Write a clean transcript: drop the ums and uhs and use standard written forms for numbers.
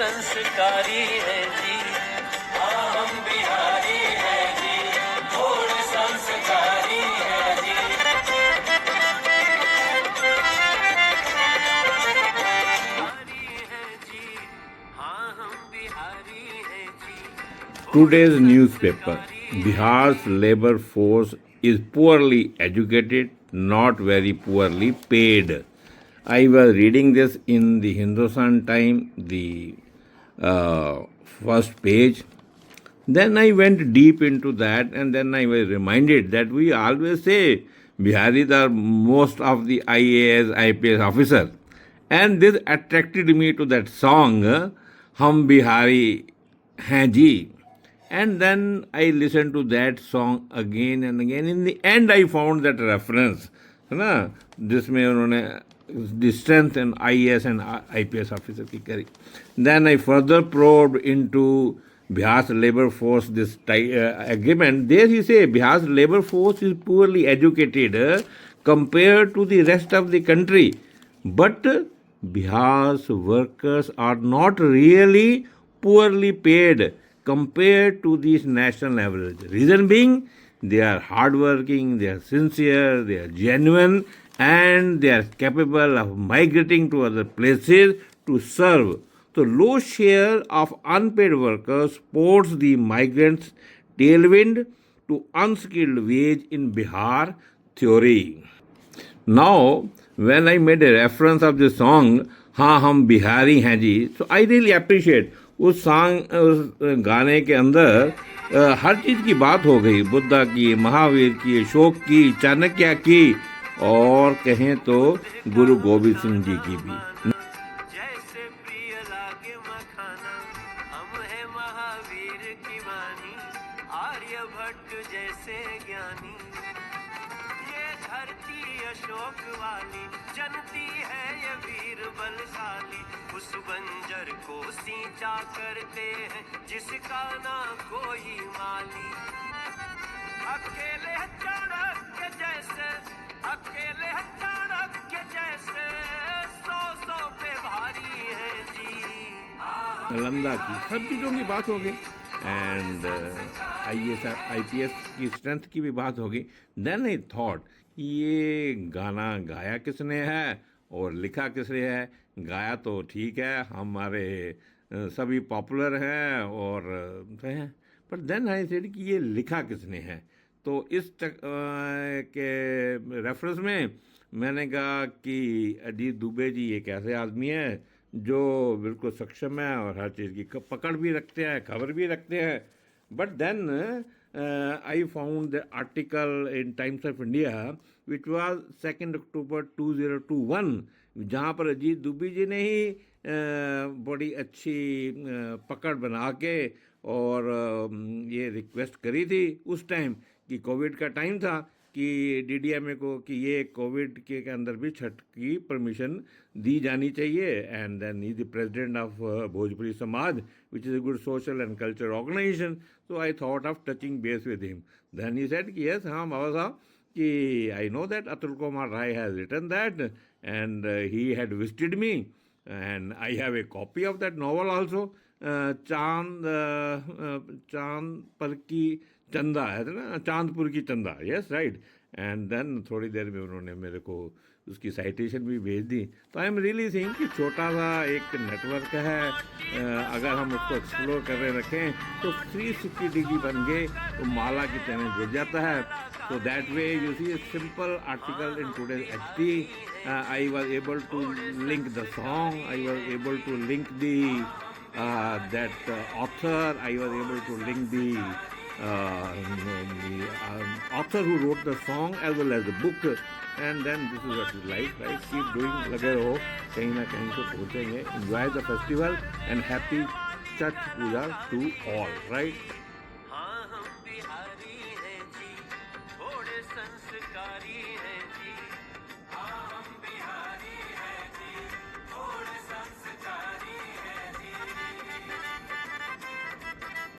संस्कारी है जी, हाँ हम बिहारी है जी, थोड़े संस्कारी है जी। Today's newspaper. Bihar's labor force is poorly educated, not very poorly paid. I was reading this in the Hindustan Time, the first page. Then I went deep into that, and then I was reminded that we always say Biharis are most of the IAS, IPS officers. And this attracted me to that song, Hum Bihari Hain Ji. And then I listened to that song again and again. In the end, I found that reference, है ना, जिसमें उन्होंने the strength and IAS and IPS officer की करी. Then I further probed into Bihar's labor force, this agreement. There he say Bihar's labor force is poorly educated compared to the rest of the country. But Bihar's workers are not really poorly paid compared to this national average. Reason being, they are hardworking, they are sincere, they are genuine, and they are capable of migrating to other places to serve. So, low share of unpaid workers supports the migrants' tailwind to unskilled wage in Bihar theory. Now, when I made a reference of the song, हाँ हम बिहारी हैं जी, so I really appreciate उस song, उस गाने के अंदर हर चीज़ की बात हो गई, बुद्धा की, महावीर की, अशोक की, चाणक्य की, और कहें तो गुरु गोविंद सिंह जी की भी। जैसे प्रिय लागे मखाना, हम है महावीर की वाणी, आर्यभट्ट जैसे ज्ञानी, ये धरती अशोक वाली, जनती है ये वीर बलशाली, उस बंजर को सींचा करते हैं जिसका ना कोई माली। अकेले चाणक्य जैसे, अकेले चाणक्य जैसे, सौ सौ पे भारी है जी। नालंदा की सब चीज़ों की बात हो गई, एंड IAS IPS की स्ट्रेंथ की भी बात हो गई. देन आई थॉट ये गाना गाया किसने है और लिखा किसने है. गाया तो ठीक है, हमारे सभी पॉपुलर हैं और हैं, पर देन आई सेड कि ये लिखा किसने है. तो इस के रेफरेंस में मैंने कहा कि अजीत दुबे जी एक ऐसे आदमी है जो बिल्कुल सक्षम है और हर चीज़ की पकड़ भी रखते हैं, खबर भी रखते हैं. But then I found the article in Times of India which was 2 October 2021, जहाँ पर अजीत दुबे जी ने ही बड़ी अच्छी पकड़ बना के और ये रिक्वेस्ट करी थी उस टाइम कि कोविड का टाइम था कि DDMA को कि ये कोविड के अंदर भी छठ की परमिशन दी जानी चाहिए. And then he the president of Bhojpuri Samaj which is a good social and culture organization. So I thought of touching base with him. Then he said कि यस, हाँ बाबा साहब, कि I know that Atul Kumar Rai has written that and he had visited me and I have a copy of that novel also. चांद पर की चंदा है ना, चांदपुर की चंदा, यस राइट. एंड देन थोड़ी देर में उन्होंने मेरे को उसकी साइटेशन भी भेज दी. तो आई एम रियली थिंक कि छोटा सा एक नेटवर्क है, अगर हम उसको एक्सप्लोर कर रहे रखें तो 360 डिग्री बन गए तो माला की तरह जुड़ जाता है. So that way you see a simple article in today's HT. I was able to link the song, I was able to link the that author, I was able to link the author who wrote the song as well as the book. And then this is what is life, right? Keep doing, लगे रहो, कहीं ना कहीं तो पहुँचेंगे. Enjoy the festival and happy Chhath Puja to all, right? हाँ हम बिहारी हैं जी, थोड़े संस्कारी